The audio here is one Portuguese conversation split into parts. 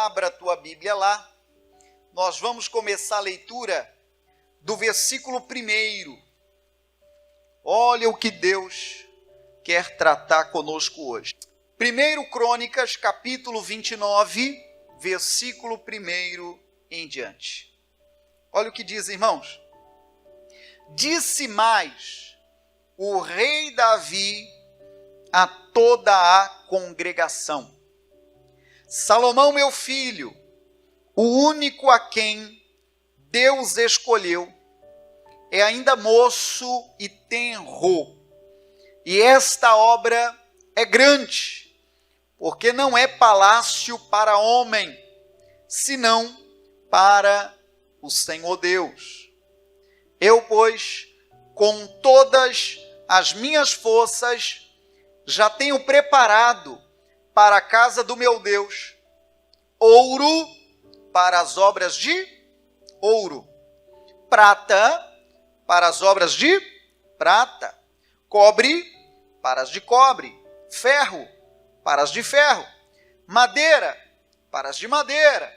abra a tua Bíblia lá. Nós vamos começar a leitura do versículo 1. Olha o que Deus quer tratar conosco hoje. 1 Crônicas, capítulo 29, versículo 1 em diante. Olha o que diz, irmãos. Disse mais o rei Davi a toda a congregação: Salomão, meu filho, o único a quem Deus escolheu, é ainda moço e tenro, e esta obra é grande, porque não é palácio para homem, senão para o Senhor Deus. Eu, pois, com todas as minhas forças, já tenho preparado para a casa do meu Deus ouro para as obras de ouro, prata para as obras de prata, cobre para as de cobre, ferro para as de ferro, madeira para as de madeira,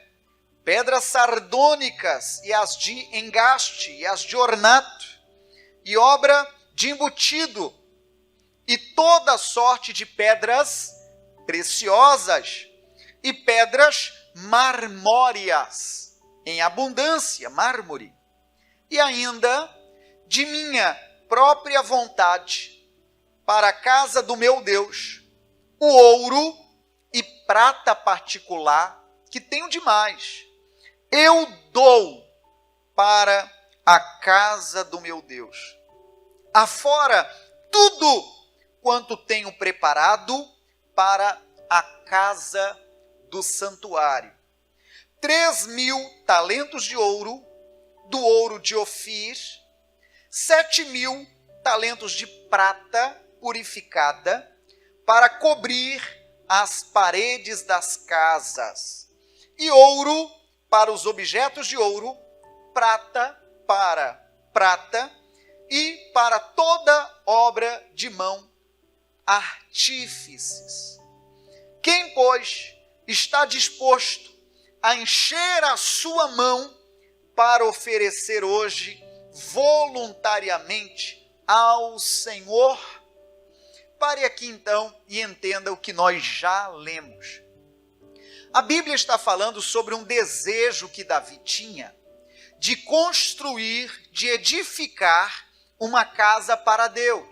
pedras sardônicas e as de engaste e as de ornato, e obra de embutido, e toda sorte de pedras preciosas, e pedras marmóreas, em abundância, mármore, e ainda de minha própria vontade, para a casa do meu Deus, o ouro e prata particular, que tenho demais, eu dou para a casa do meu Deus, afora tudo quanto tenho preparado para a casa do santuário. 3.000 talentos de ouro, do ouro de Ofir, 7.000 talentos de prata purificada, para cobrir as paredes das casas, e ouro para os objetos de ouro, prata para prata, e para toda obra de mão, artífices. Quem, pois, está disposto a encher a sua mão para oferecer hoje voluntariamente ao Senhor? Pare aqui então e entenda o que nós já lemos. A Bíblia está falando sobre um desejo que Davi tinha de construir, de edificar uma casa para Deus.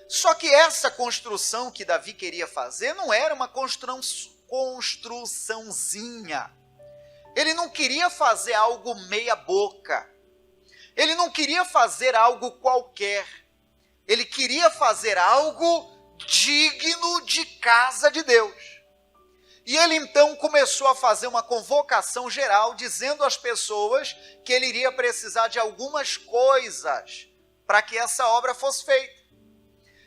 Só que essa construção que Davi queria fazer não era uma construçãozinha. Ele não queria fazer algo meia boca. Ele não queria fazer algo qualquer. Ele queria fazer algo digno de casa de Deus. E ele então começou a fazer uma convocação geral, dizendo às pessoas que ele iria precisar de algumas coisas para que essa obra fosse feita.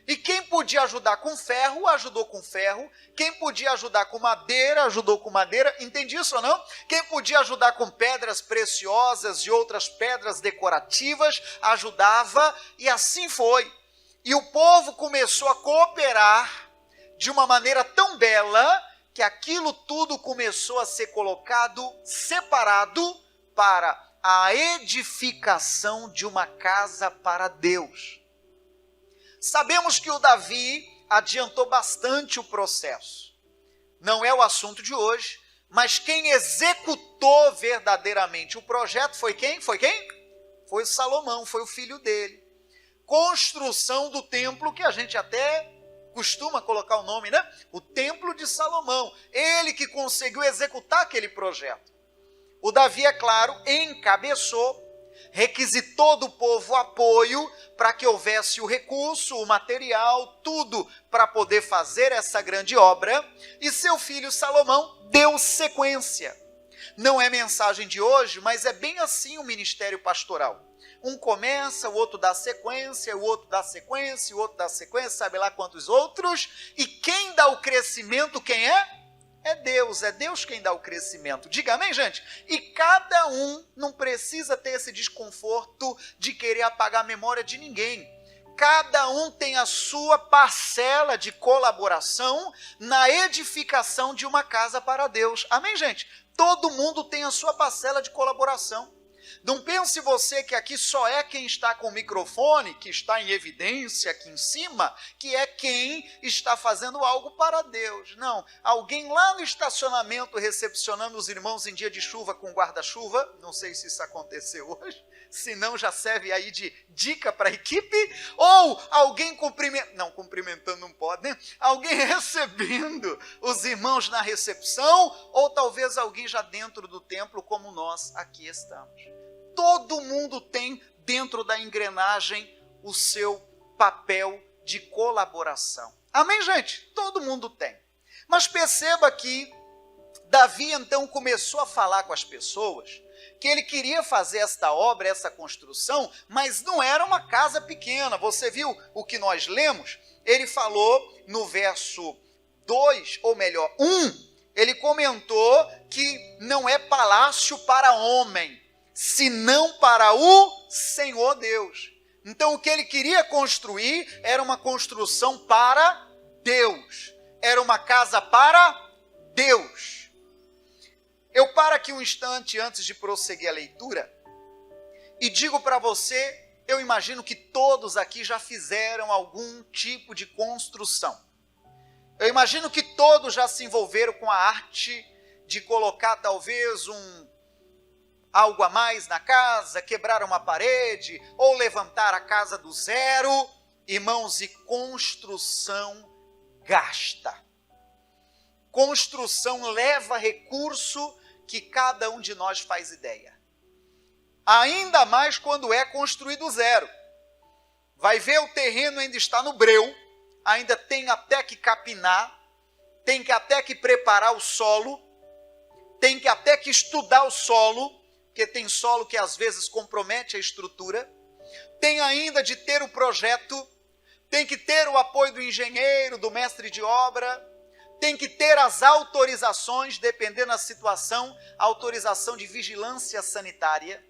E quem podia ajudar com ferro, ajudou com ferro. Quem podia ajudar com madeira, ajudou com madeira. Entende isso ou não? Quem podia ajudar com pedras preciosas e outras pedras decorativas, ajudava, e assim foi. E o povo começou a cooperar de uma maneira tão bela, que aquilo tudo começou a ser colocado, separado, para a edificação de uma casa para Deus. Sabemos que o Davi adiantou bastante o processo. Não é o assunto de hoje, mas quem executou verdadeiramente o projeto foi quem? Foi quem? Foi Salomão, foi o filho dele. Construção do templo, que a gente até costuma colocar o nome, né? O Templo de Salomão. Ele que conseguiu executar aquele projeto. O Davi, é claro, encabeçou, requisitou do povo apoio para que houvesse o recurso, o material, tudo para poder fazer essa grande obra, e seu filho Salomão deu sequência. Não é mensagem de hoje, mas é bem assim o ministério pastoral. Um começa, o outro dá sequência, o outro dá sequência, o outro dá sequência, sabe lá quantos outros, e quem dá o crescimento, quem é? É Deus quem dá o crescimento. Diga amém, gente? E cada um não precisa ter esse desconforto de querer apagar a memória de ninguém. Cada um tem a sua parcela de colaboração na edificação de uma casa para Deus. Amém, gente? Todo mundo tem a sua parcela de colaboração. Não pense você que aqui só é quem está com o microfone, que está em evidência aqui em cima, que é quem está fazendo algo para Deus. Não, alguém lá no estacionamento recepcionando os irmãos em dia de chuva com guarda-chuva, não sei se isso aconteceu hoje, se não já serve aí de dica para a equipe, ou alguém cumprimentando não pode, né? Alguém recebendo os irmãos na recepção, ou talvez alguém já dentro do templo como nós aqui estamos. Todo mundo tem dentro da engrenagem o seu papel de colaboração. Amém, gente? Todo mundo tem. Mas perceba que Davi então começou a falar com as pessoas que ele queria fazer esta obra, essa construção, mas não era uma casa pequena. Você viu o que nós lemos? Ele falou no verso 2, ou melhor, 1, ele comentou que não é palácio para homem, senão para o Senhor Deus. Então o que ele queria construir era uma construção para Deus. Era uma casa para Deus. Eu paro aqui um instante antes de prosseguir a leitura e digo para você, eu imagino que todos aqui já fizeram algum tipo de construção. Eu imagino que todos já se envolveram com a arte de colocar talvez algo a mais na casa, quebrar uma parede ou levantar a casa do zero. Irmãos, e construção gasta. Construção leva recurso que cada um de nós faz ideia. Ainda mais quando é construído zero. Vai ver, o terreno ainda está no breu, ainda tem até que capinar, tem que até que preparar o solo, tem que até que estudar o solo, porque tem solo que às vezes compromete a estrutura, tem ainda de ter o projeto, tem que ter o apoio do engenheiro, do mestre de obra, tem que ter as autorizações, dependendo da situação, a autorização de vigilância sanitária,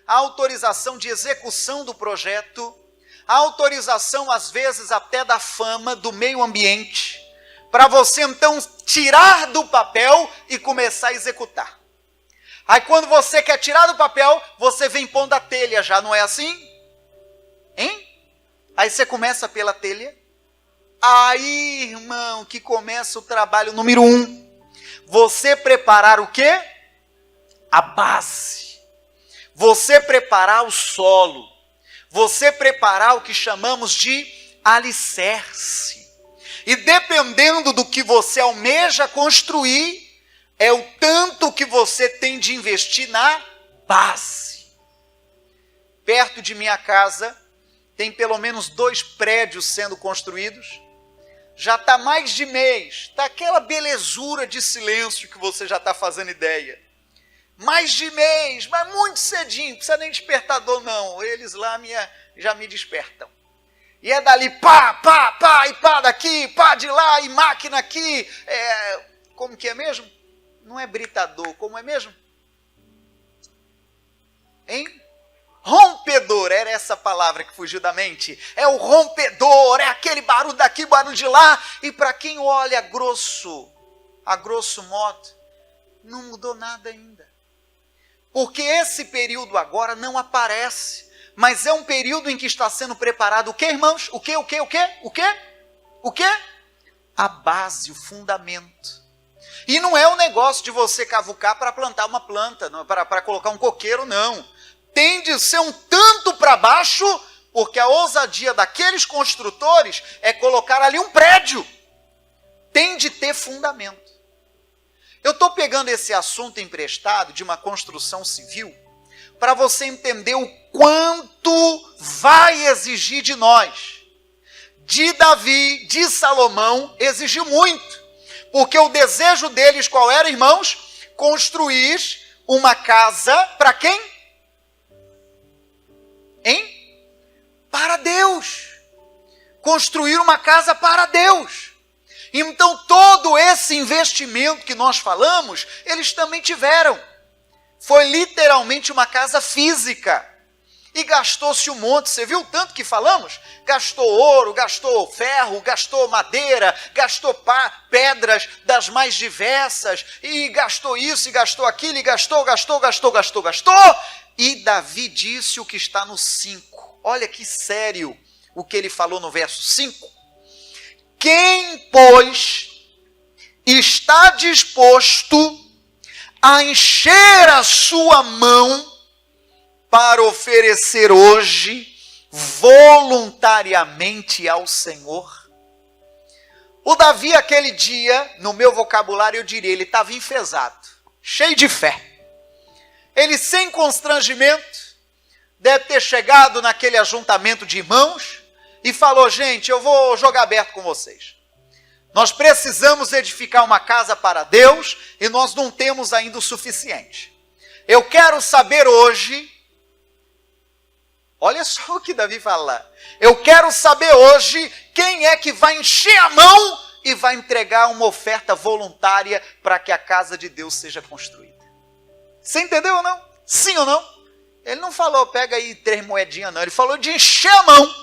a autorização de execução do projeto, a autorização, às vezes, até da fama, do meio ambiente, para você, então, tirar do papel e começar a executar. Aí, quando você quer tirar do papel, você vem pondo a telha já, não é assim? Hein? Aí você começa pela telha. Aí, irmão, que começa o trabalho número 1. Você preparar o quê? A base. Você preparar o solo. Você preparar o que chamamos de alicerce. E dependendo do que você almeja construir, é o tanto que você tem de investir na base. Perto de minha casa, tem pelo menos 2 prédios sendo construídos. Já está mais de mês, está aquela belezura de silêncio que você já está fazendo ideia. Mais de mês, mas muito cedinho, não precisa nem despertador não, eles lá já me despertam. E é dali, pá, pá, pá, e pá daqui, pá de lá, e máquina aqui, como que é mesmo? Não é britador, como é mesmo? Hein? Rompedor, era essa palavra que fugiu da mente. É o rompedor, é aquele barulho daqui, barulho de lá. E para quem olha a grosso modo, não mudou nada ainda. Porque esse período agora não aparece. Mas é um período em que está sendo preparado o quê, irmãos? O quê? A base, o fundamento. E não é um negócio de você cavucar para plantar uma planta, para colocar um coqueiro, não. Tem de ser um tanto para baixo, porque a ousadia daqueles construtores é colocar ali um prédio. Tem de ter fundamento. Eu estou pegando esse assunto emprestado de uma construção civil para você entender o quanto vai exigir de nós. De Davi, de Salomão, exigiu muito. Porque o desejo deles qual era, irmãos? Construir uma casa para quem? Para Deus. Construir uma casa para Deus. Então todo esse investimento que nós falamos, eles também tiveram. Foi literalmente uma casa física. e gastou-se um monte. Você viu o tanto que falamos? Gastou ouro, gastou ferro, gastou madeira, gastou pedras das mais diversas, e gastou isso, e gastou aquilo, e gastou. E Davi disse o que está no 5. Olha que sério o que ele falou no verso 5. Quem, pois, está disposto a encher a sua mão para oferecer hoje voluntariamente ao Senhor? O Davi, aquele dia, no meu vocabulário eu diria, ele estava enfesado, cheio de fé. Ele, sem constrangimento, deve ter chegado naquele ajuntamento de irmãos e falou: gente, eu vou jogar aberto com vocês. Nós precisamos edificar uma casa para Deus e nós não temos ainda o suficiente. Eu quero saber hoje, olha só o que Davi fala, eu quero saber hoje quem é que vai encher a mão e vai entregar uma oferta voluntária para que a casa de Deus seja construída. Você entendeu ou não? Sim ou não? Ele não falou, pega aí 3 moedinhas não, ele falou de encher a mão.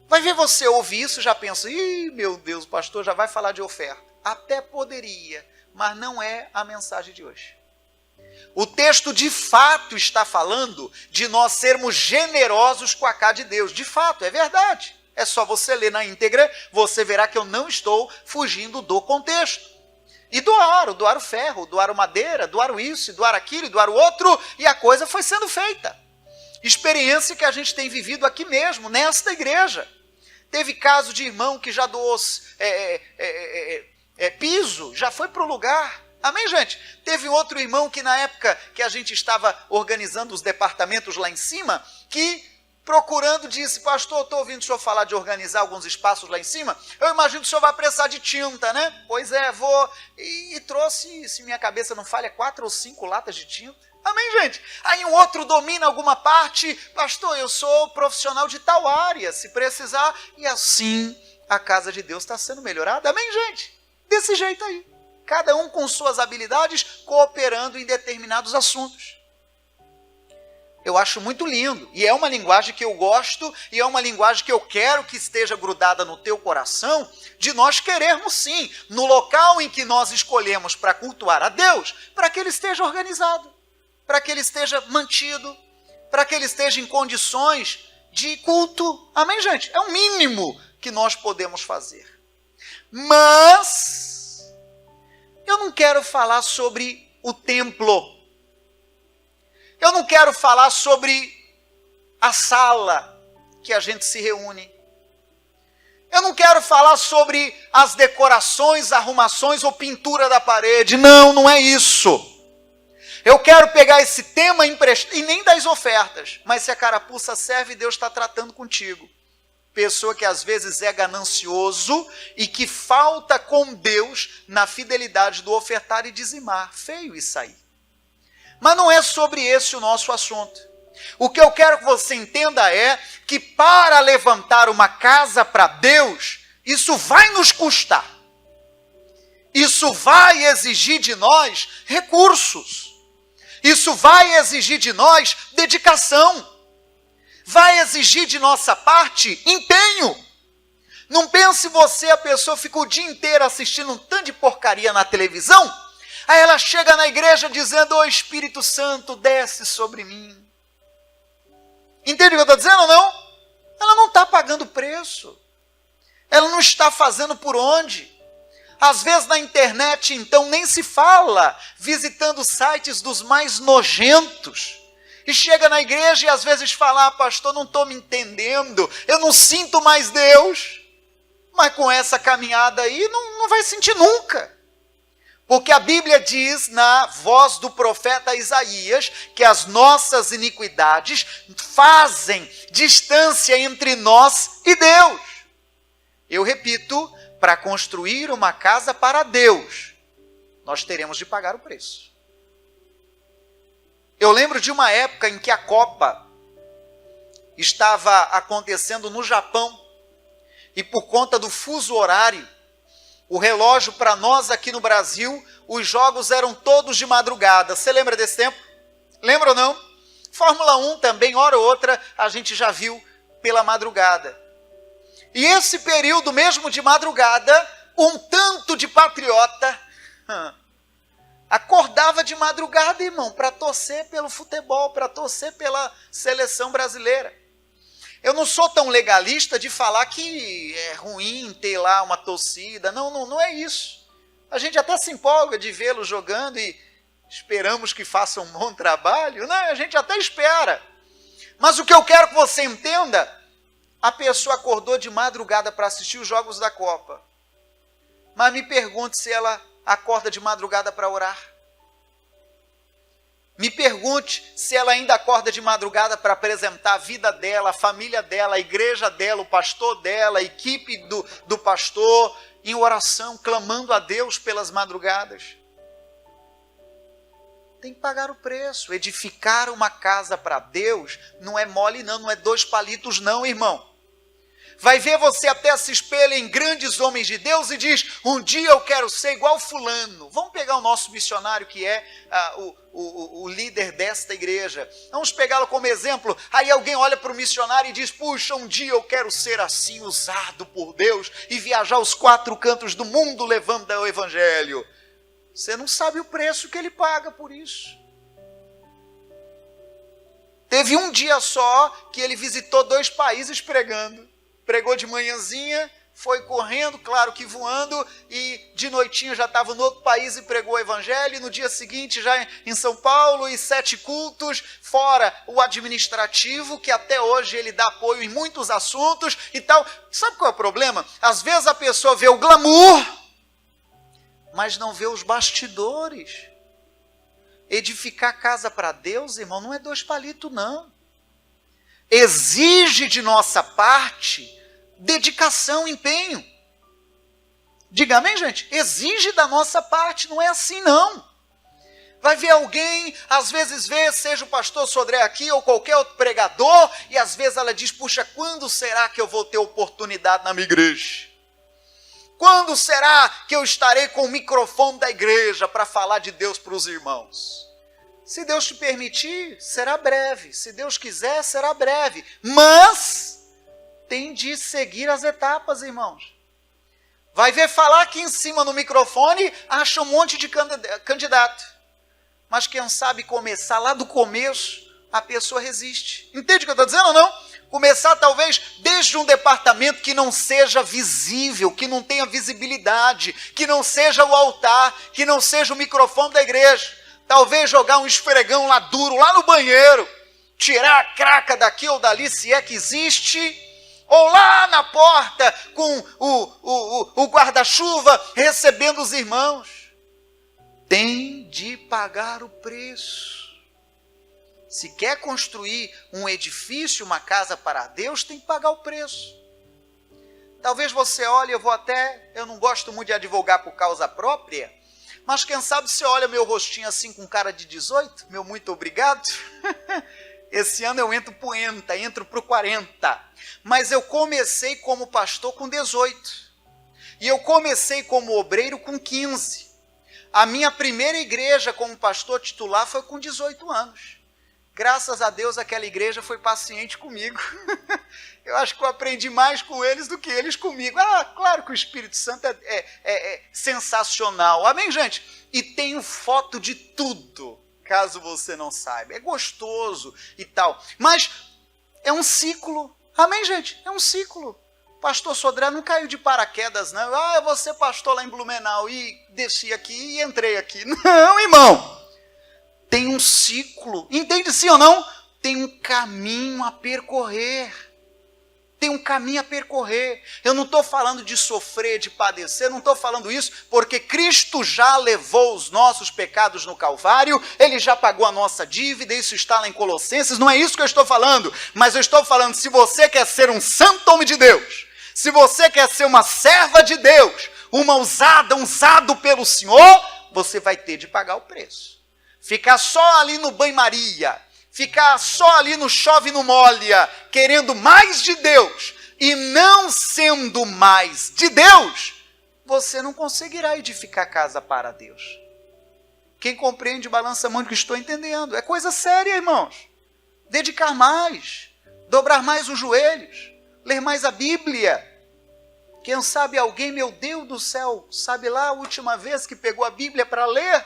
Vai ver, você ouve isso, já pensa, ih, meu Deus, o pastor já vai falar de oferta. Até poderia, mas não é a mensagem de hoje. O texto de fato está falando de nós sermos generosos com a casa de Deus. De fato, é verdade. É só você ler na íntegra, você verá que eu não estou fugindo do contexto. E doaram ferro, doaram madeira, doaram isso, doaram aquilo, doaram outro, e a coisa foi sendo feita. Experiência que a gente tem vivido aqui mesmo, nesta igreja. Teve caso de irmão que já doou piso, já foi para o lugar. Amém, gente? Teve outro irmão que na época que a gente estava organizando os departamentos lá em cima, que procurando disse: pastor, estou ouvindo o senhor falar de organizar alguns espaços lá em cima, eu imagino que o senhor vai precisar de tinta, né? Pois é, vou. E trouxe, se minha cabeça não falha, 4 ou 5 latas de tinta. Amém, gente? Aí um outro domina alguma parte, pastor, eu sou profissional de tal área, se precisar, e assim a casa de Deus está sendo melhorada. Amém, gente? Desse jeito aí. Cada um com suas habilidades, cooperando em determinados assuntos. Eu acho muito lindo, e é uma linguagem que eu gosto, e é uma linguagem que eu quero que esteja grudada no teu coração, de nós querermos sim, no local em que nós escolhemos para cultuar a Deus, para que ele esteja organizado, para que ele esteja mantido, para que ele esteja em condições de culto. Amém, gente? É o mínimo que nós podemos fazer. Mas eu não quero falar sobre o templo. Eu não quero falar sobre a sala que a gente se reúne. Eu não quero falar sobre as decorações, arrumações ou pintura da parede. Não, não é isso. Eu quero pegar esse tema e nem das ofertas, mas se a carapuça serve, Deus está tratando contigo. Pessoa que às vezes é ganancioso e que falta com Deus na fidelidade do ofertar e dizimar. Feio isso aí. Mas não é sobre esse o nosso assunto. O que eu quero que você entenda é que para levantar uma casa para Deus, isso vai nos custar. Isso vai exigir de nós recursos. Isso vai exigir de nós dedicação. Vai exigir de nossa parte empenho. Não pense você, a pessoa fica o dia inteiro assistindo um tanto de porcaria na televisão, aí ela chega na igreja dizendo: ô Espírito Santo, desce sobre mim. Entende o que eu estou dizendo ou não? Ela não está pagando preço. Ela não está fazendo por onde. Às vezes na internet, então, nem se fala, visitando sites dos mais nojentos. E chega na igreja e às vezes fala: pastor, não estou me entendendo, eu não sinto mais Deus. Mas com essa caminhada aí, não vai sentir nunca. Porque a Bíblia diz, na voz do profeta Isaías, que as nossas iniquidades fazem distância entre nós e Deus. Eu repito, para construir uma casa para Deus, nós teremos de pagar o preço. Eu lembro de uma época em que a Copa estava acontecendo no Japão, e por conta do fuso horário, o relógio para nós aqui no Brasil, os jogos eram todos de madrugada. Você lembra desse tempo? Lembra ou não? Fórmula 1 também, hora ou outra, a gente já viu pela madrugada. E esse período mesmo de madrugada, um tanto de patriota acordava de madrugada, irmão, para torcer pelo futebol, para torcer pela seleção brasileira. Eu não sou tão legalista de falar que é ruim ter lá uma torcida. Não é isso. A gente até se empolga de vê-lo jogando e esperamos que faça um bom trabalho. Né? A gente até espera. Mas o que eu quero que você entenda, a pessoa acordou de madrugada para assistir os jogos da Copa. Mas me pergunte se ela acorda de madrugada para orar. Me pergunte se ela ainda acorda de madrugada para apresentar a vida dela, a família dela, a igreja dela, o pastor dela, a equipe do pastor, em oração, clamando a Deus pelas madrugadas. Tem que pagar o preço. Edificar uma casa para Deus não é mole não é 2 palitos não, irmão. Vai ver, você até se espelha em grandes homens de Deus e diz, um dia eu quero ser igual fulano. Vamos pegar o nosso missionário que é o líder desta igreja. Vamos pegá-lo como exemplo. Aí alguém olha para o missionário e diz, puxa, um dia eu quero ser assim usado por Deus e viajar os 4 cantos do mundo levando o evangelho. Você não sabe o preço que ele paga por isso. Teve um dia só que ele visitou 2 países pregando. Pregou de manhãzinha, foi correndo, claro que voando, e de noitinha já estava no outro país e pregou o evangelho, e no dia seguinte já em São Paulo, e 7 cultos, fora o administrativo, que até hoje ele dá apoio em muitos assuntos e tal. Sabe qual é o problema? Às vezes a pessoa vê o glamour, mas não vê os bastidores. Edificar casa para Deus, irmão, não é 2 palitos, não. Exige de nossa parte dedicação, empenho. Diga amém, gente? Exige da nossa parte, não é assim não. Vai ver alguém, às vezes vê, seja o pastor Sodré aqui ou qualquer outro pregador, e às vezes ela diz, puxa, quando será que eu vou ter oportunidade na minha igreja? Quando será que eu estarei com o microfone da igreja para falar de Deus para os irmãos? Se Deus te permitir, será breve. Se Deus quiser, será breve. Mas tem de seguir as etapas, irmãos. Vai ver falar aqui em cima no microfone, acha um monte de candidato. Mas quem sabe começar lá do começo, a pessoa resiste. Entende o que eu estou dizendo ou não? Começar talvez desde um departamento que não seja visível, que não tenha visibilidade, que não seja o altar, que não seja o microfone da igreja. Talvez jogar um esfregão lá duro, lá no banheiro, tirar a craca daqui ou dali, se é que existe, ou lá na porta com o guarda-chuva recebendo os irmãos. Tem de pagar o preço. Se quer construir um edifício, uma casa para Deus, tem que pagar o preço. Talvez você olhe, eu não gosto muito de advogar por causa própria, mas quem sabe você olha meu rostinho assim com cara de 18, meu muito obrigado. Esse ano eu entro para o 40. Mas eu comecei como pastor com 18. E eu comecei como obreiro com 15. A minha primeira igreja como pastor titular foi com 18 anos. Graças a Deus aquela igreja foi paciente comigo. Eu acho que eu aprendi mais com eles do que eles comigo. Claro que o Espírito Santo é sensacional. Amém, gente? E tenho foto de tudo, caso você não saiba. É gostoso e tal. Mas é um ciclo. Amém, gente? É um ciclo. Pastor Sodré não caiu de paraquedas, não. Eu vou ser pastor lá em Blumenau e desci aqui e entrei aqui. Não, irmão. Tem um ciclo. Entende sim ou não? Tem um caminho a percorrer. Tem um caminho a percorrer. Eu não estou falando de sofrer, de padecer, não estou falando isso, porque Cristo já levou os nossos pecados no Calvário, Ele já pagou a nossa dívida, isso está lá em Colossenses, não é isso que eu estou falando, mas eu estou falando, se você quer ser um santo homem de Deus, se você quer ser uma serva de Deus, uma usada, um usado pelo Senhor, você vai ter de pagar o preço. Ficar só ali no banho-maria, ficar só ali no chove e no molha, querendo mais de Deus e não sendo mais de Deus, você não conseguirá edificar casa para Deus. Quem compreende, balança a mão que estou entendendo. É coisa séria, irmãos. dedicar mais, dobrar mais os joelhos, ler mais a Bíblia. Quem sabe alguém, meu Deus do céu, sabe lá a última vez que pegou a Bíblia para ler?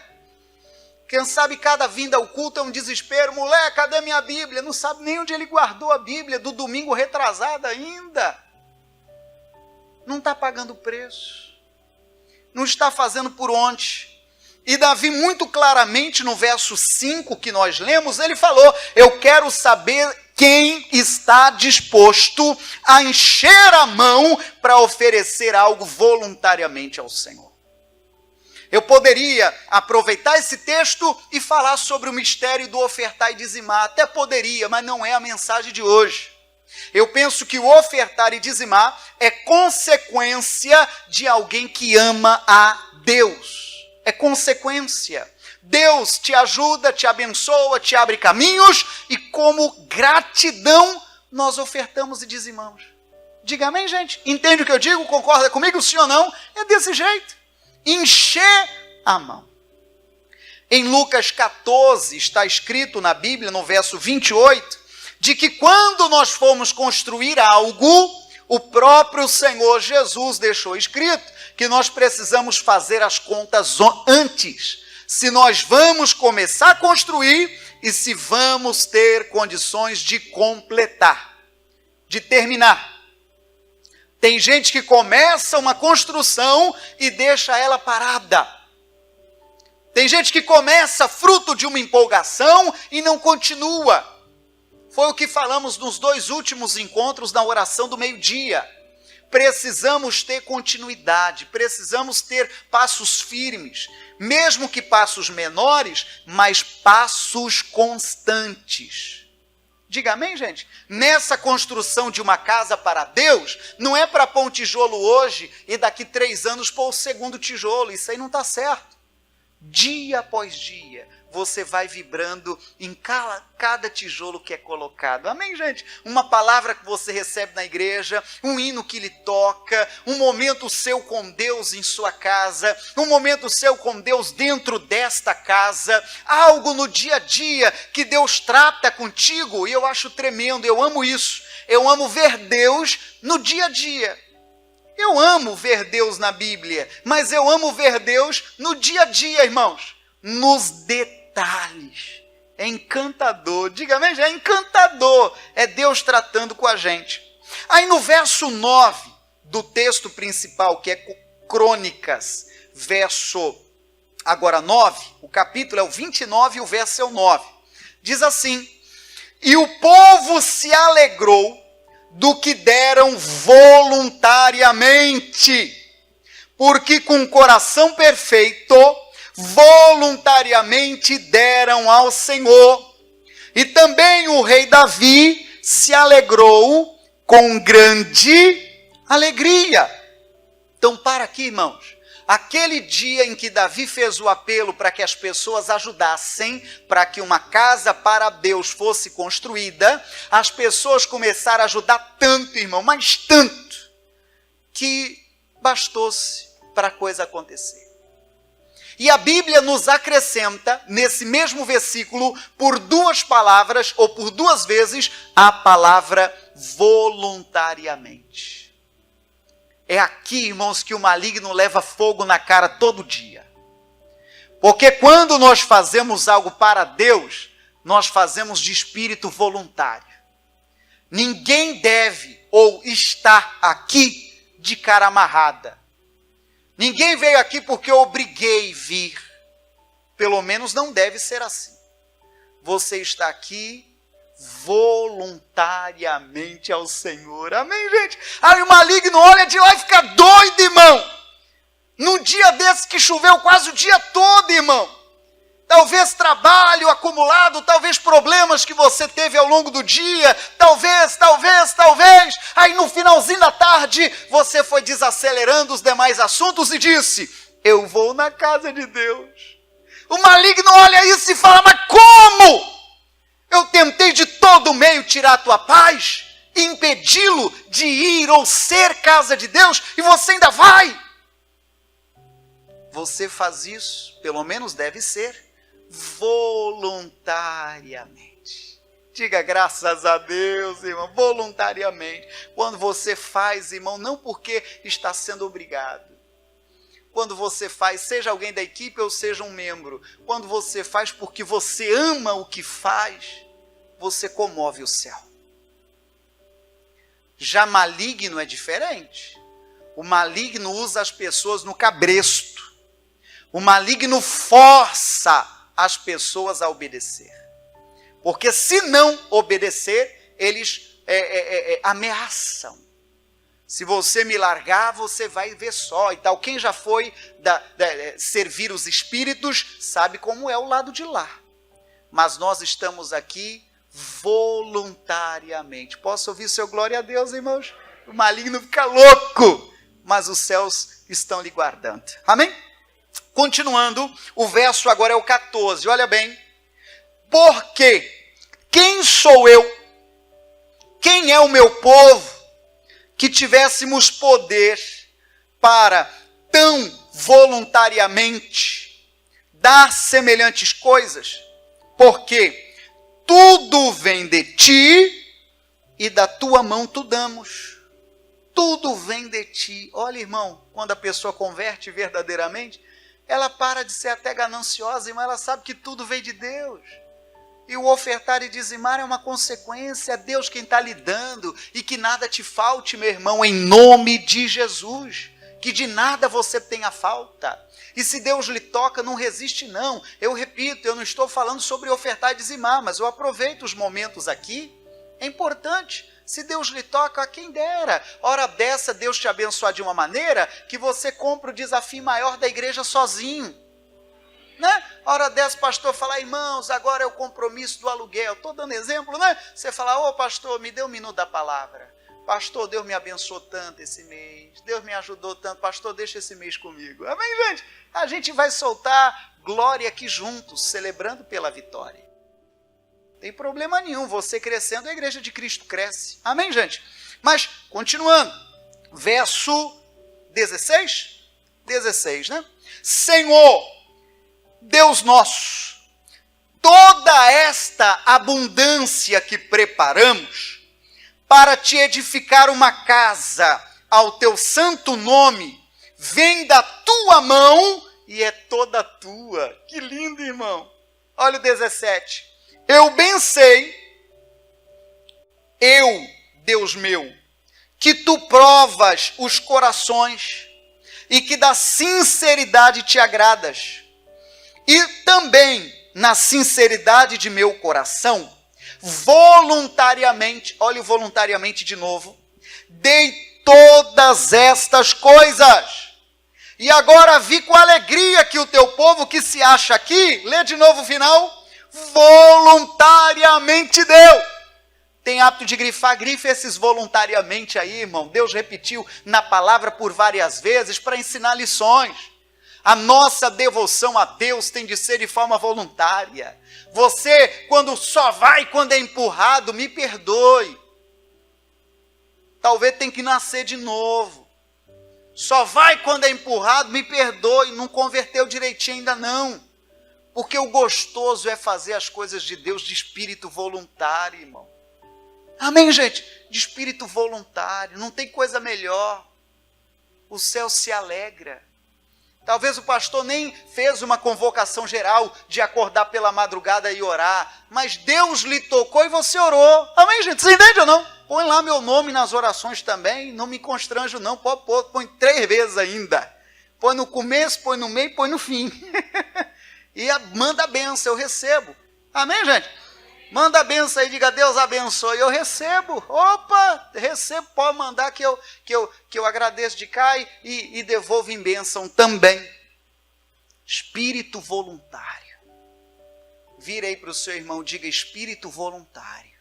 Quem sabe cada vinda ao culto é um desespero. Moleque, cadê minha Bíblia? Não sabe nem onde ele guardou a Bíblia, do domingo retrasado ainda. Não está pagando preço. Não está fazendo por onde. E Davi, muito claramente, no verso 5 que nós lemos, ele falou: eu quero saber quem está disposto a encher a mão para oferecer algo voluntariamente ao Senhor. Eu poderia aproveitar esse texto e falar sobre o mistério do ofertar e dizimar. Até poderia, mas não é a mensagem de hoje. Eu penso que o ofertar e dizimar é consequência de alguém que ama a Deus. É consequência. Deus te ajuda, te abençoa, te abre caminhos e como gratidão nós ofertamos e dizimamos. Diga amém, gente? Entende o que eu digo? Concorda comigo, sim ou não? É desse jeito. Encher a mão. Em Lucas 14 está escrito na Bíblia, no verso 28, de que quando nós formos construir algo, o próprio Senhor Jesus deixou escrito que nós precisamos fazer as contas antes. Se nós vamos começar a construir e se vamos ter condições de completar, de terminar. Tem gente que começa uma construção e deixa ela parada. Tem gente que começa fruto de uma empolgação e não continua. Foi o que falamos nos 2 últimos encontros na oração do meio-dia. Precisamos ter continuidade, precisamos ter passos firmes, mesmo que passos menores, mas passos constantes. Diga amém, gente? Nessa construção de uma casa para Deus, não é para pôr um tijolo hoje e daqui 3 anos pôr o segundo tijolo. Isso aí não está certo. Dia após dia, você vai vibrando em cada tijolo que é colocado. Amém, gente? Uma palavra que você recebe na igreja, um hino que lhe toca, um momento seu com Deus em sua casa, um momento seu com Deus dentro desta casa, algo no dia a dia que Deus trata contigo, e eu acho tremendo, eu amo isso. Eu amo ver Deus no dia a dia. Eu amo ver Deus na Bíblia, mas eu amo ver Deus no dia a dia, irmãos, nos detalhes. É encantador, diga mesmo, é encantador, é Deus tratando com a gente. Aí no verso 9 do texto principal, que é Crônicas, verso agora 9, o capítulo é o 29 e o verso é o 9, diz assim: e o povo se alegrou do que deram voluntariamente, porque com coração perfeito, voluntariamente deram ao Senhor. E também o rei Davi se alegrou com grande alegria. Então, para aqui, irmãos. Aquele dia em que Davi fez o apelo para que as pessoas ajudassem, para que uma casa para Deus fosse construída, as pessoas começaram a ajudar tanto, irmão, mas tanto, que bastou-se para a coisa acontecer. E a Bíblia nos acrescenta, nesse mesmo versículo, por 2 palavras, ou por 2 vezes, a palavra voluntariamente. É aqui, irmãos, que o maligno leva fogo na cara todo dia. Porque quando nós fazemos algo para Deus, nós fazemos de espírito voluntário. Ninguém deve ou está aqui de cara amarrada. Ninguém veio aqui porque eu obriguei vir. Pelo menos não deve ser assim. Você está aqui voluntariamente ao Senhor. Amém, gente? Aí o maligno olha de lá e fica doido, irmão. Num dia desse que choveu quase o dia todo, irmão. Talvez trabalho acumulado, talvez problemas que você teve ao longo do dia, talvez. Aí no finalzinho da tarde, você foi desacelerando os demais assuntos e disse: eu vou na casa de Deus. O maligno olha isso e fala: mas como? Eu tentei de todo meio tirar a tua paz, impedi-lo de ir ou ser casa de Deus, e você ainda vai. Você faz isso, pelo menos deve ser, voluntariamente. Diga graças a Deus, irmão, voluntariamente. Quando você faz, irmão, não porque está sendo obrigado. Quando você faz, seja alguém da equipe ou seja um membro, quando você faz porque você ama o que faz, você comove o céu. Já maligno é diferente. O maligno usa as pessoas no cabresto. O maligno força as pessoas a obedecer. Porque se não obedecer, eles ameaçam. Se você me largar, você vai ver só e tal. Quem já foi servir os espíritos, sabe como é o lado de lá. Mas nós estamos aqui voluntariamente. Posso ouvir seu glória a Deus, irmãos? O maligno fica louco, mas os céus estão lhe guardando. Amém? Continuando, o verso agora é o 14. Olha bem. Porque quem sou eu? Quem é o meu povo? Que tivéssemos poder para tão voluntariamente dar semelhantes coisas, porque tudo vem de ti e da tua mão tu damos. Tudo vem de ti. Olha, irmão, quando a pessoa converte verdadeiramente, ela para de ser até gananciosa, irmão, ela sabe que tudo vem de Deus. E o ofertar e dizimar é uma consequência, é Deus quem está lhe dando, e que nada te falte, meu irmão, em nome de Jesus, que de nada você tenha falta. E se Deus lhe toca, não resiste não. Eu repito, eu não estou falando sobre ofertar e dizimar, mas eu aproveito os momentos aqui, é importante. Se Deus lhe toca, a quem dera. Hora dessa, Deus te abençoar de uma maneira que você compra o desafio maior da igreja sozinho. Né? Hora dessa, pastor, falar, irmãos, agora é o compromisso do aluguel. Estou dando exemplo, né? Você fala, ô pastor, me dê um minuto da palavra. Pastor, Deus me abençoou tanto esse mês. Deus me ajudou tanto. Pastor, deixa esse mês comigo. Amém, gente? A gente vai soltar glória aqui juntos, celebrando pela vitória. Não tem problema nenhum. Você crescendo, a igreja de Cristo cresce. Amém, gente? Mas, continuando. Verso 16. 16, né? Senhor, Deus nosso, toda esta abundância que preparamos para te edificar uma casa ao teu santo nome, vem da tua mão e é toda tua. Que lindo, irmão. Olha o 17. Eu bem sei, Deus meu, que tu provas os corações e que da sinceridade te agradas. E também, na sinceridade de meu coração, voluntariamente, olha o voluntariamente de novo, dei todas estas coisas. E agora vi com alegria que o teu povo que se acha aqui, lê de novo o final, voluntariamente deu. Tem hábito de grifar, grife esses voluntariamente aí, irmão. Deus repetiu na palavra por várias vezes para ensinar lições. A nossa devoção a Deus tem de ser de forma voluntária. Você, quando só vai quando é empurrado, me perdoe. Talvez tenha que nascer de novo. Só vai quando é empurrado, me perdoe. Não converteu direitinho ainda não. Porque o gostoso é fazer as coisas de Deus de espírito voluntário, irmão. Amém, gente? De espírito voluntário. Não tem coisa melhor. O céu se alegra. Talvez o pastor nem fez uma convocação geral de acordar pela madrugada e orar, mas Deus lhe tocou e você orou. Amém, gente? Você entende ou não? Põe lá meu nome nas orações também, não me constranjo não, põe 3 vezes ainda. Põe no começo, põe no meio, põe no fim. E manda a benção, eu recebo. Amém, gente? Manda a benção aí, diga Deus abençoe, eu recebo. Opa, recebo, pode mandar que eu agradeço de cá e devolvo em bênção também. Espírito voluntário. Vira aí para o seu irmão, diga espírito voluntário.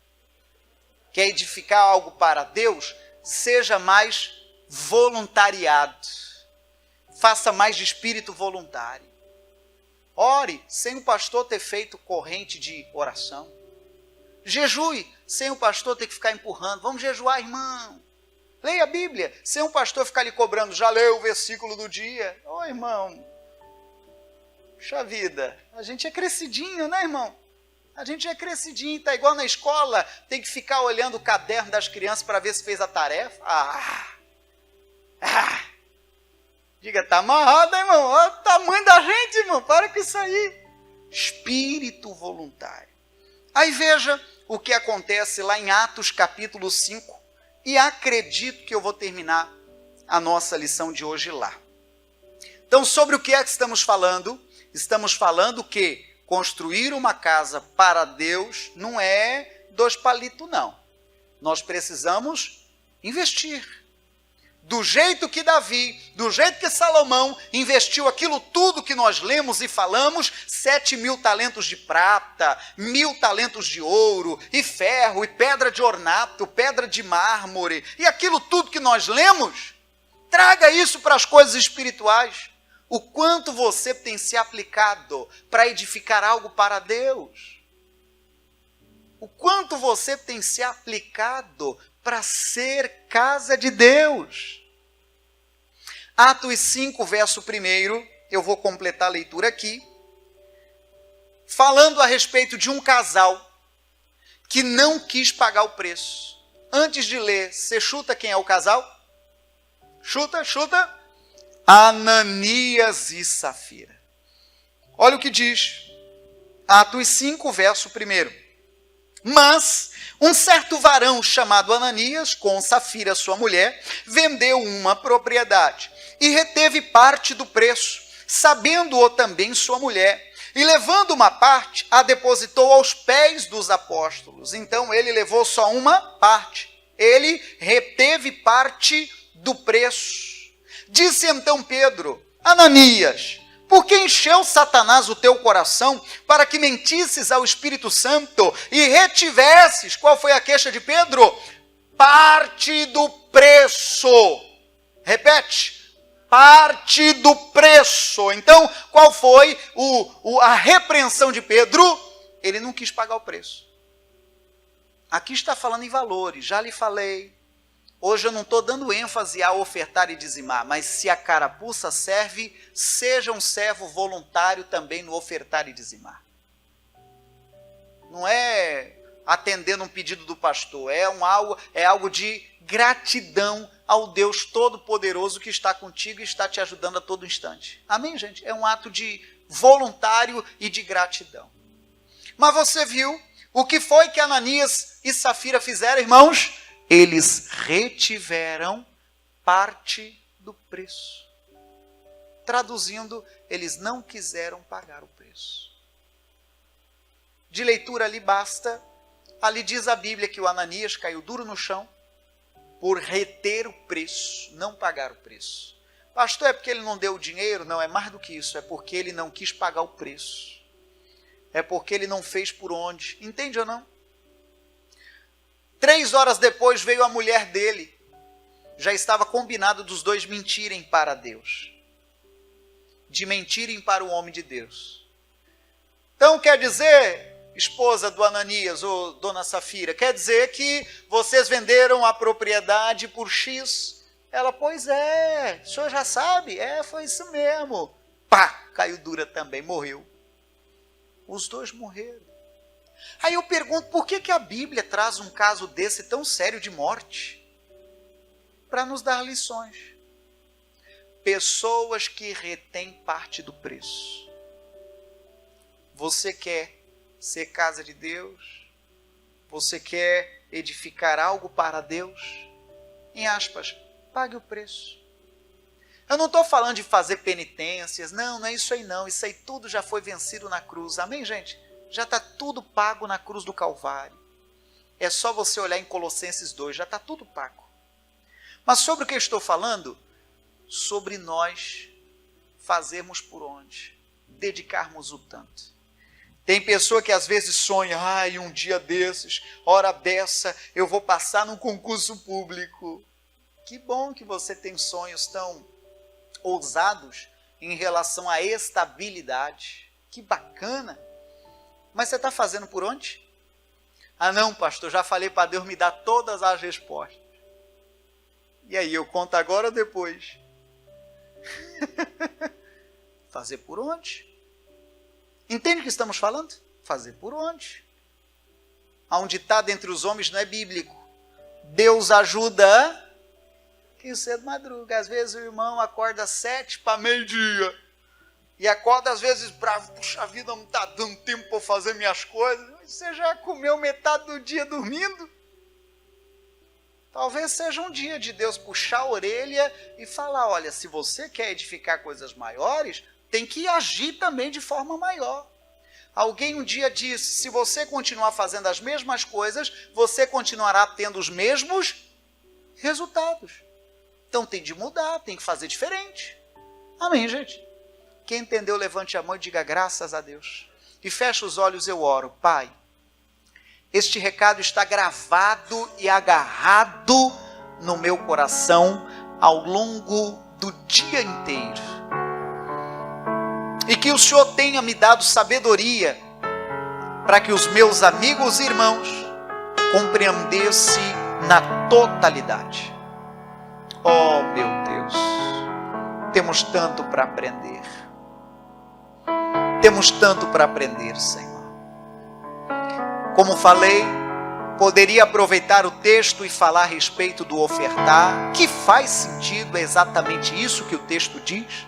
Quer edificar algo para Deus? Seja mais voluntariado. Faça mais de espírito voluntário. Ore sem o pastor ter feito corrente de oração. Jejue, sem o pastor ter que ficar empurrando. Vamos jejuar, irmão. Leia a Bíblia, sem o pastor ficar lhe cobrando. Já leu o versículo do dia? Ô, irmão. Puxa vida, a gente é crescidinho, né, irmão? A gente é crescidinho, está igual na escola, tem que ficar olhando o caderno das crianças para ver se fez a tarefa. Diga, tá amarrado, hein, irmão? Olha o tamanho da gente, irmão, para com isso aí. Espírito voluntário. Aí veja o que acontece lá em Atos capítulo 5, e acredito que eu vou terminar a nossa lição de hoje lá. Então, sobre o que é que estamos falando? Estamos falando que construir uma casa para Deus não é 2 palitos, não. Nós precisamos investir. Do jeito que Davi, do jeito que Salomão investiu aquilo tudo que nós lemos e falamos, 7.000 talentos de prata, 1.000 talentos de ouro, e ferro, e pedra de ornato, pedra de mármore, e aquilo tudo que nós lemos, traga isso para as coisas espirituais. O quanto você tem se aplicado para edificar algo para Deus? O quanto você tem se aplicado para ser casa de Deus? Atos 5, verso 1, eu vou completar a leitura aqui, falando a respeito de um casal que não quis pagar o preço. Antes de ler, você chuta quem é o casal? Chuta. Ananias e Safira. Olha o que diz. Atos 5, verso 1. Mas um certo varão chamado Ananias, com Safira sua mulher, vendeu uma propriedade e reteve parte do preço, sabendo-o também sua mulher. E levando uma parte, a depositou aos pés dos apóstolos. Então ele levou só uma parte. Ele reteve parte do preço. Disse então Pedro: Ananias, por que encheu Satanás o teu coração para que mentisses ao Espírito Santo e retivesses, qual foi a queixa de Pedro? Parte do preço. Repete, parte do preço. Então, qual foi a repreensão de Pedro? Ele não quis pagar o preço. Aqui está falando em valores, já lhe falei. Hoje eu não estou dando ênfase a ofertar e dizimar, mas se a carapuça serve, seja um servo voluntário também no ofertar e dizimar. Não é atendendo um pedido do pastor, é algo de gratidão ao Deus Todo-Poderoso que está contigo e está te ajudando a todo instante. Amém, gente? É um ato de voluntário e de gratidão. Mas você viu o que foi que Ananias e Safira fizeram, irmãos? Eles retiveram parte do preço. Traduzindo, eles não quiseram pagar o preço. De leitura ali basta, ali diz a Bíblia que o Ananias caiu duro no chão por reter o preço, não pagar o preço. Pastor, é porque ele não deu o dinheiro? Não, é mais do que isso, é porque ele não quis pagar o preço. É porque ele não fez por onde. Entende ou não? 3 horas depois veio a mulher dele. Já estava combinado dos dois mentirem para Deus. De mentirem para o homem de Deus. Então quer dizer, esposa do Ananias ou dona Safira, quer dizer que vocês venderam a propriedade por X? Ela, pois é, o senhor já sabe? Foi isso mesmo. Pá, caiu dura também, morreu. Os dois morreram. Aí eu pergunto, por que a Bíblia traz um caso desse tão sério de morte? Para nos dar lições. Pessoas que retêm parte do preço. Você quer ser casa de Deus? Você quer edificar algo para Deus? Em aspas, pague o preço. Eu não estou falando de fazer penitências, não é isso aí não. Isso aí tudo já foi vencido na cruz, amém, gente? Já está tudo pago na cruz do Calvário. É só você olhar em Colossenses 2, já está tudo pago. Mas sobre o que eu estou falando? Sobre nós fazermos por onde? Dedicarmos o tanto. Tem pessoa que às vezes sonha, um dia desses, hora dessa, eu vou passar num concurso público. Que bom que você tem sonhos tão ousados em relação à estabilidade. Que bacana. Mas você está fazendo por onde? Não, pastor, já falei para Deus me dar todas as respostas. E aí, eu conto agora ou depois? Fazer por onde? Entende o que estamos falando? Fazer por onde? Há um ditado entre os homens, não é bíblico. Deus ajuda quem cedo madruga. Às vezes o irmão acorda 7 para meio-dia. E acorda às vezes bravo. Puxa vida, não está dando tempo para fazer minhas coisas. Você já comeu metade do dia dormindo? Talvez seja um dia de Deus puxar a orelha e falar, olha, se você quer edificar coisas maiores, tem que agir também de forma maior. Alguém um dia disse, se você continuar fazendo as mesmas coisas, você continuará tendo os mesmos resultados. Então tem de mudar, tem que fazer diferente. Amém, gente? Quem entendeu, levante a mão e diga graças a Deus. E feche os olhos, eu oro. Pai, este recado está gravado e agarrado no meu coração ao longo do dia inteiro. E que o Senhor tenha me dado sabedoria para que os meus amigos e irmãos compreendessem na totalidade. Oh, meu Deus, temos tanto para aprender. Temos tanto para aprender, Senhor. Como falei, poderia aproveitar o texto e falar a respeito do ofertar, que faz sentido, é exatamente isso que o texto diz.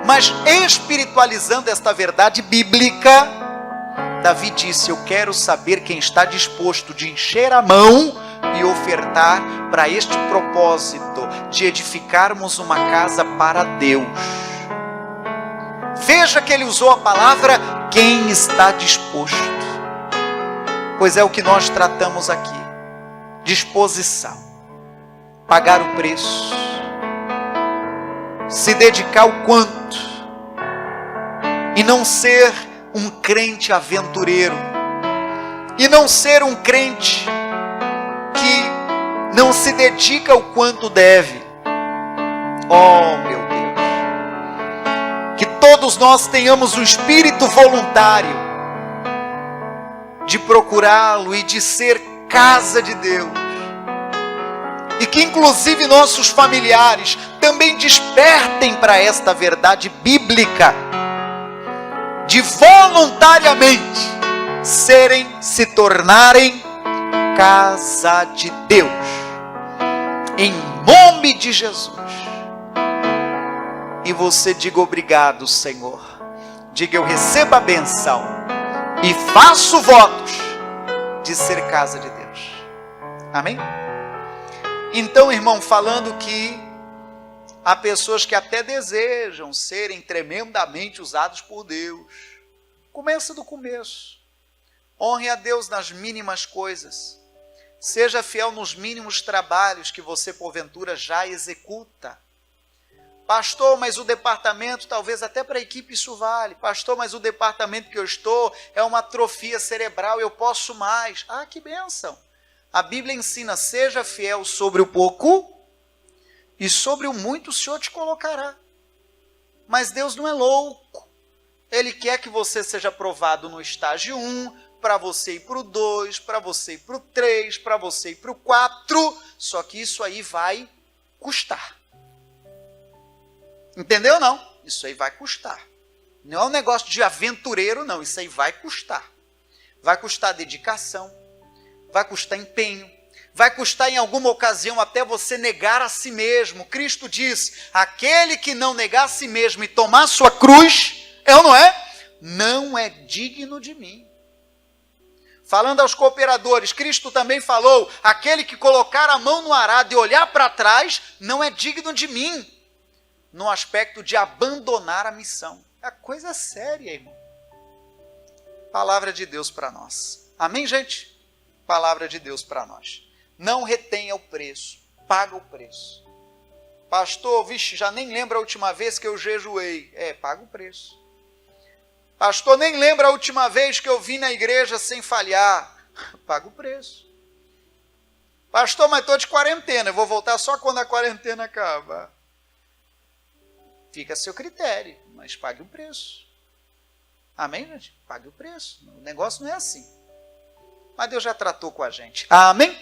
Mas espiritualizando esta verdade bíblica, Davi disse, eu quero saber quem está disposto de encher a mão e ofertar para este propósito, de edificarmos uma casa para Deus. Veja que ele usou a palavra, quem está disposto. Pois é o que nós tratamos aqui. Disposição. Pagar o preço. Se dedicar o quanto. E não ser um crente aventureiro. E não ser um crente que não se dedica o quanto deve. Oh, meu Deus. Que todos nós tenhamos um espírito voluntário de procurá-lo e de ser casa de Deus. E que inclusive nossos familiares também despertem para esta verdade bíblica, de voluntariamente se tornarem casa de Deus. Em nome de Jesus. E você diga obrigado, Senhor. Diga, eu recebo a benção e faço votos de ser casa de Deus. Amém? Então, irmão, falando que há pessoas que até desejam serem tremendamente usados por Deus. Começa do começo. Honre a Deus nas mínimas coisas. Seja fiel nos mínimos trabalhos que você porventura já executa. Pastor, mas o departamento, talvez até para a equipe isso vale. Pastor, mas o departamento que eu estou é uma atrofia cerebral, eu posso mais. Ah, que bênção. A Bíblia ensina, seja fiel sobre o pouco e sobre o muito o Senhor te colocará. Mas Deus não é louco. Ele quer que você seja aprovado no estágio 1, para você ir para o 2, para você ir para o 3, para você ir para o 4. Só que isso aí vai custar. Entendeu não? Isso aí vai custar. Não é um negócio de aventureiro não, isso aí vai custar. Vai custar dedicação, vai custar empenho, vai custar em alguma ocasião até você negar a si mesmo. Cristo diz, aquele que não negar a si mesmo e tomar a sua cruz, é ou não é? Não é digno de mim. Falando aos cooperadores, Cristo também falou, aquele que colocar a mão no arado e olhar para trás, não é digno de mim. No aspecto de abandonar a missão. É coisa séria, irmão. Palavra de Deus para nós. Amém, gente? Palavra de Deus para nós. Não retenha o preço. Paga o preço. Pastor, vixe, já nem lembra a última vez que eu jejuei. Paga o preço. Pastor, nem lembra a última vez que eu vim na igreja sem falhar. Paga o preço. Pastor, mas estou de quarentena. Eu vou voltar só quando a quarentena acaba. Fica a seu critério, mas pague o preço. Amém, gente? Pague o preço. O negócio não é assim. Mas Deus já tratou com a gente. Amém?